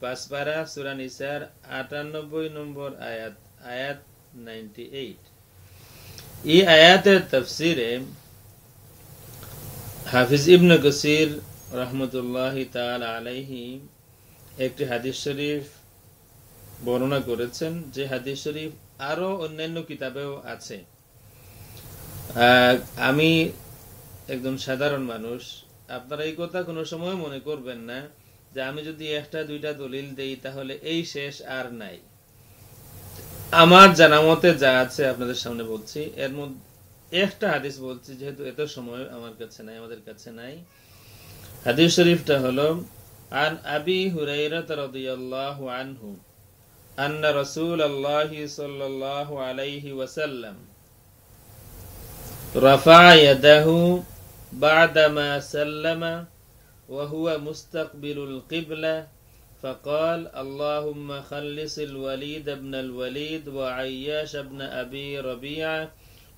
5 পারা সূরা নিসার 98 নম্বর আয়াত, আয়াত 98। এই আয়াতের তাফসিরে হাফিজ ইবনে কাসির রাহমাতুল্লাহি তাআলা আলাইহি একটি হাদিস শরীফ বর্ণনা করেছেন, যে হাদিস শরীফ আরো অন্যান্য কিতাবেও আছে। আমি একদম সাধারণ মানুষ, আপনারা এই কথা কোনো সময় মনে করবেন না যে আমি যদি একটা দুইটা দলিল দেই তাহলে এই শেষ আর নাই। আমার জানা মতে যা আছে আপনাদের সামনে বলছি, এর মধ্যে একটা হাদিস বলছি, যেহেতু এত সময় আমার কাছে নাই, আমাদের কাছে নাই। হাদিস শরীফটা হলো আন আবি হুরায়রা রাদিয়াল্লাহু আনহু আন্না রাসূলুল্লাহি সাল্লাল্লাহু আলাইহি ওয়াসাল্লাম রাফা ইয়াদাহু বা'দামা সাল্লামা ওয়া হুয়া মুস্তাকবিলুল কিবলা فقال اللهم خلص الوليد بن الوليد وعياش بن أبي ربيعة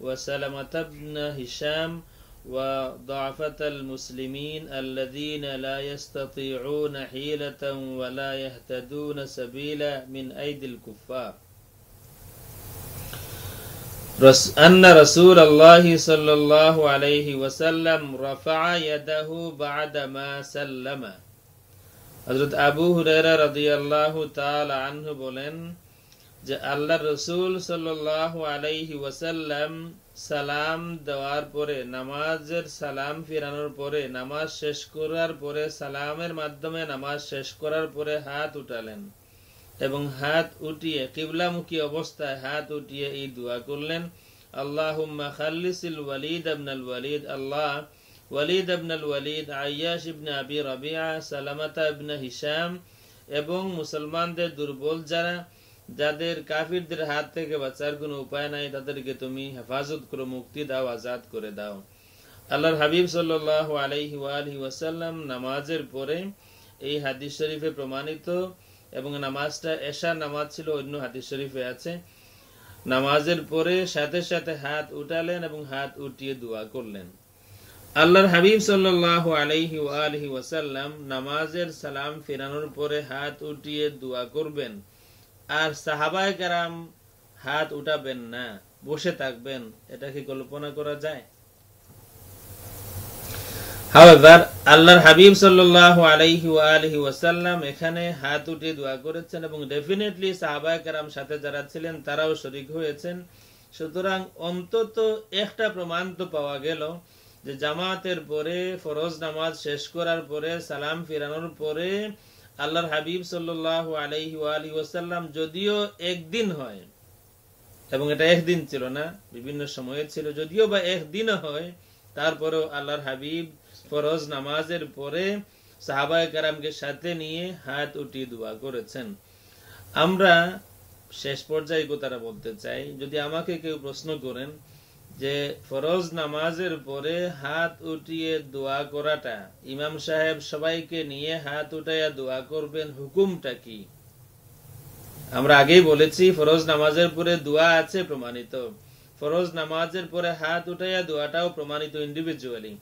وسلمة بن هشام وضعفة المسلمين الذين لا يستطيعون حيلة ولا يهتدون سبيلا من أيدي الكفار. أن رسول الله صلى الله عليه وسلم رفع يده بعدما سلم. হযরত আবু হুরায়রা রাদিয়াল্লাহু তাআলা আনহু বলেন যে আল্লাহর রাসূল সাল্লাল্লাহু আলাইহি ওয়াসাল্লাম সালাম দেওয়ার পরে, নামাজের সালাম ফিরানোর পরে, নামাজ শেষ করার পরে, সালামের মাধ্যমে নামাজ শেষ করার পরে হাত উঠালেন এবং হাত উঠিয়ে কিবলামুখী অবস্থায় হাত উঠিয়ে এই দোয়া করলেন, আল্লাহুম্মা খাল্লিসিল ওয়ালিদ ইবনাল ওয়ালিদ, আল্লাহ ওয়ালিদ ইবনাল ওয়ালিদ, আইয়াশ ইবনে আবি রাবিআ, সালামাতা ইবনে হিশাম এবং মুসলমানদের দুর্বল যারা, যাদের কাফিরদের হাত থেকে বাঁচার কোনো উপায় নাই, তাদেরকে তুমি হেফাজত করো, মুক্তি দাও, আজাদ করে দাও। আল্লাহর হাবিব সাল্লাল্লাহু আলাইহি ওয়া আলিহি ওয়াসাল্লাম নামাজের পরে, এই হাদিস শরীফে প্রমাণিত, এবং নামাজটা এশার নামাজ ছিল, অন্য হাদিস শরীফে আছে, নামাজের পরে সাথে সাথে হাত উঠালেন এবং হাত উঠিয়ে দোয়া করলেন। আল্লাহর হাবিব সাল্লাল্লাহু আলাইহি ওয়া আলিহি ওয়াসাল্লাম নামাজের সালাম ফেরানোর পরে হাত উঠিয়ে দোয়া করবেন, আর সাহাবায়ে কেরাম হাত উঠাবেন না, বসে থাকবেন। এটা কি কল্পনা করা যায়? However, আল্লাহর হাবিব সাল্লাল্লাহু আলাইহি ওয়া আলিহি ওয়াসাল্লাম এখানে হাত উঠিয়ে দোয়া করেছেন এবং ডেফিনেটলি সাহাবায়ে কেরাম সাথে যারা ছিলেন তারাও শরীক হয়েছেন। সুতরাং অন্তত একটা প্রমাণ তো পাওয়া গেল যে জামাতের পরে, ফরজ নামাজ শেষ করার পরে, সালাম ফিরানোর পরে আল্লাহর হাবিব সাল্লাল্লাহু আলাইহি ওয়া আলিহি ওয়াসাল্লাম যদিও একদিন হয়, এবং এটা একদিন ছিল না, বিভিন্ন সময়ে ছিল, যদিও বা একদিনও হয়, তারপরেও আল্লাহর হাবিব ফরজ নামাজের পরে সাহাবায়ে কেরামকে সাথে নিয়ে হাত উঠিয়ে দোয়া করেছেন। আমরা শেষ পর্যায়ে কথাটা বলতে চাই, যদি আমাকে কেউ প্রশ্ন করেন যে ফরজ নামাজের পরে হাত উঠিয়ে দোয়া করাটা, ইমাম সাহেব সবাইকে নিয়ে হাত উঠাইয়া দোয়া করবেন, হুকুমটা কি? আমরা আগেই বলেছি ফরজ নামাজের পরে দোয়া আছে প্রমাণিত, ফরজ নামাজের পরে হাত উঠাইয়া দোয়াটাও প্রমাণিত ইন্ডিভিজুয়ালি,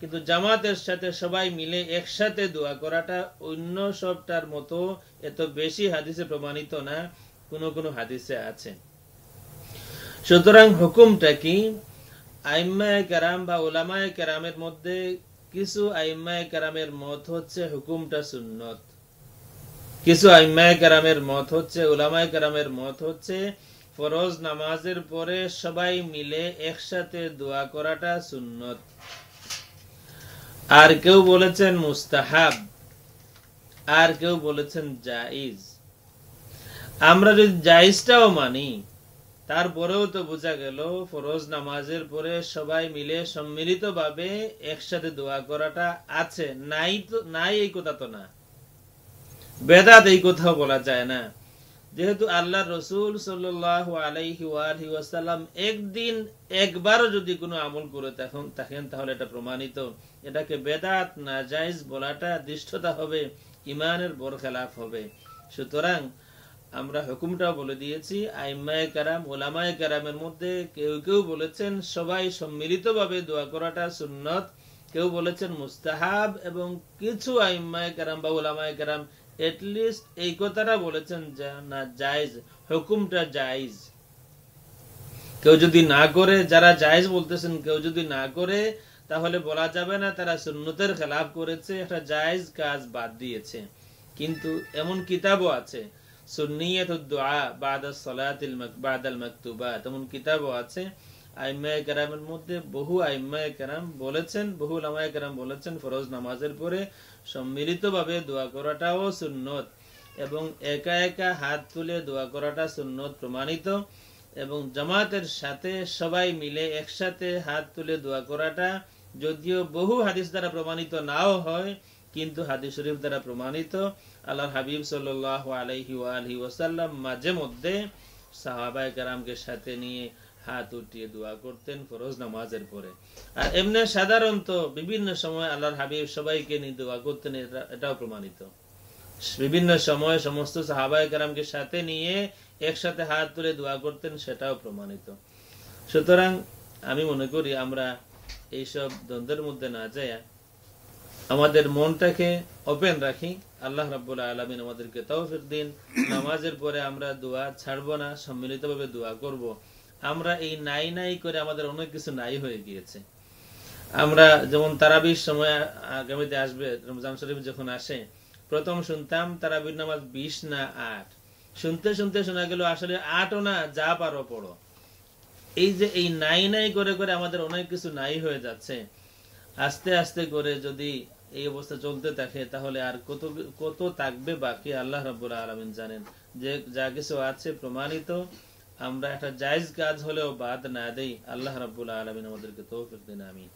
কিন্তু জামাতের সাথে সবাই মিলে একসাথে দোয়া করাটা অন্য সবটার মতো এত বেশি হাদিসে প্রমাণিত না, কোনো কোনো হাদিসে আছে। সুতরাং হুকুমটা কি? আইম্মায়ে কেরাম বা উলামায়ে কেরামের মধ্যে কিছু আইম্মায়ে কেরামের মত হচ্ছে হুকুমটা সুন্নত, কিছু আইম্মায়ে কেরামের মত হচ্ছে, উলামায়ে কেরামের মত হচ্ছে ফরজ নামাজের পরে সবাই মিলে একসাথে দোয়া করাটা সুন্নত। আর কেউ বলেছেন মুস্তাহাব, আর কেউ বলেছেন জায়েজ। আমরা যদি জায়েজটাও মানি, তারপরেও তো বোঝা গেল ফরজ নামাজের পরে সবাই মিলে সম্মিলিতভাবে একসাথে দোয়া করাটা আছে, নাই তো নাই এই কথা তো না, বেদাত এই কথাও বলা যায় না। যেহেতু আল্লাহর রাসূল সাল্লাল্লাহু আলাইহি ওয়া আলিহি ওয়াসাল্লাম একদিন একবারও যদি কোনো আমল করে থাকেন তাহলে এটা প্রমাণিত। এটাকে বেদাত না জায়েজ বলাটা দৃষ্টতা হবে, ঈমানের বরখেলাফ হবে। সুতরাং আমরা হুকুমটাও বলে দিয়েছি, আইম্মায়ে কেরাম, উলামায়ে কেরামের মধ্যে কেউ কেউ বলেছেন সবাই সম্মিলিতভাবে দোয়া করাটা সুন্নত, কেউ বলেছেন মুস্তাহাব, এবং কিছু আইম্মায়ে কেরাম বা উলামায়ে কেরাম এটলিস্ট এই কথাটা বলেছেন যে না জায়েজ, হুকুমটা জায়েজ। কেউ যদি না করে, যারা জায়েজ বলতেছেন, কেউ যদি না করে তাহলে বলা যাবে না তারা সুন্নতের খেলাফ করেছে, একটা জায়েজ কাজ বাদ দিয়েছে। কিন্তু এমন কিতাবও আছে, সুন্নিয়াতুদ দুআ বাদা সালাতিল বাদাল মাকতুবাত, এমন কিতাবও আছে। আইম্মায়ে কেরামের মধ্যে বহু আইম্মায়ে কেরাম বলেছেন, বহু উলামায়ে কেরাম বলেছেন ফরজ নামাজের পরে সম্মিলিতভাবে দোয়া করাটাও সুন্নত, এবং একা একা হাত তুলে দোয়া করাটা সুন্নত প্রমাণিত, এবং জামাতের সাথে সবাই মিলে একসাথে হাত তুলে দোয়া করাটা যদিও বহু হাদিস দ্বারা প্রমাণিত নাও হয়, কিন্তু হাদিস শরীফ দ্বারা প্রমাণিত। আল্লাহর হাবিব সাল্লাল্লাহু আলাইহি ওয়াসাল্লাম মাঝে মধ্যে সাহাবায়ে কেরামকে সাথে নিয়ে হাত উঠিয়ে দোয়া করতেন ফরজ নামাজের পরে। আর এমনি সাধারণত বিভিন্ন সময় আল্লাহর হাবিব সবাইকে নিয়ে দোয়া করতেন, এটাও প্রমাণিত। বিভিন্ন সময় সমস্ত সাহাবায়ে কেরামকে সাথে নিয়ে একসাথে হাত তুলে দোয়া করতেন, সেটাও প্রমাণিত। সুতরাং আমি মনে করি আমরা এইসব দ্বন্দ্বের মধ্যে না যায় আমাদের মনটাকে ওপেন রাখি। আল্লাহ রাব্বুল আলামিন আমাদেরকে তৌফিক দিন। নামাজের পরে আমরা দোয়া ছাড়বো না, সম্মিলিতভাবে দোয়া করব। আমরা এই নাই নাই করে আমাদের অনেক কিছু নাই হয়ে গিয়েছে। আমরা যেমন তারাবির সময় আগামীতে আসবে, রমজান শরীফ যখন আসে, প্রথম শুনতাম তারাবির নামাজ 20 না 8, শুনতে শুনতে শোনা গেল আসলে 8ও না, যা পারো পড়ো। এই যে এই নাই নাই করে করে আমাদের অনেক কিছু নাই হয়ে যাচ্ছে। আস্তে আস্তে করে যদি এই অবস্থা চলতে থাকে তাহলে আর কত কত থাকবে বাকি আল্লাহ রাব্বুল আলামিন জানেন। যে যা কিছু আছে প্রমাণিত, আমরা একটা জায়েজ কাজ হলেও বাদ না দেই। আল্লাহ রাব্বুল আলামিন আমাদেরকে তৌফিক দিন, আমিন।